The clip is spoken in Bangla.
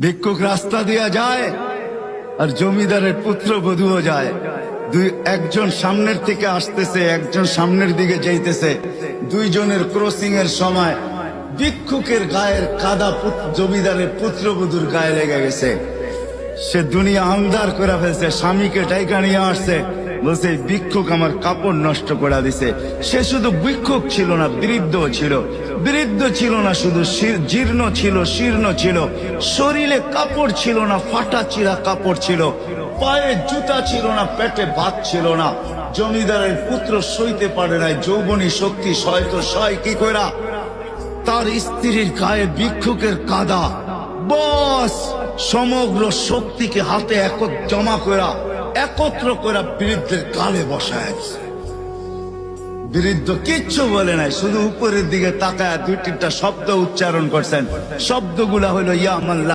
ভিক্ষুক রাস্তা দিয়া যায় আর জমিদারের পুত্রবধূও যায়। একজন সামনের থেকে আসতেছে, একজন সামনের দিকে যাইতেছে। দুইজনের ক্রসিং এর সময় ভিক্ষুকের গায়ের কাদা জমিদারের পুত্রবধূর গায়ে লেগে গেছে। সে দুনিয়া আন্দার করে ফেলছে, স্বামীকে ডাইকা নিয়ে আসছে, বলছে ভিক্ষুক আমার কাপড় নষ্ট করে দিছে। সে শুধু ভিক্ষুক ছিল না, বৃদ্ধ ছিল। বৃদ্ধ ছিল না শুধু, জীর্ণ ছিল, শীর্ণ ছিল। শরীরে কাপড় ছিল না, ফাটা চিরা কাপড় ছিল। পায়ে জুতা ছিল না, পেটে ভাত ছিল না। জমিদারের পুত্র সইতে পারে নাই, যৌবনী শক্তি সয়তো সয় কি কইরা তার স্ত্রীর গায়ে ভিক্ষুকের কাদা। বস সমগ্র শক্তিকে হাতে জমা করা, একত্র করা বৃদ্ধের গালে বসায়। বৃদ্ধ কিচ্ছু বলে নাই, শুধু উপরের দিকে তাকায় দুই তিনটা শব্দ উচ্চারণ করছেন। শব্দগুলা হলো ইয়া আল্লাহ।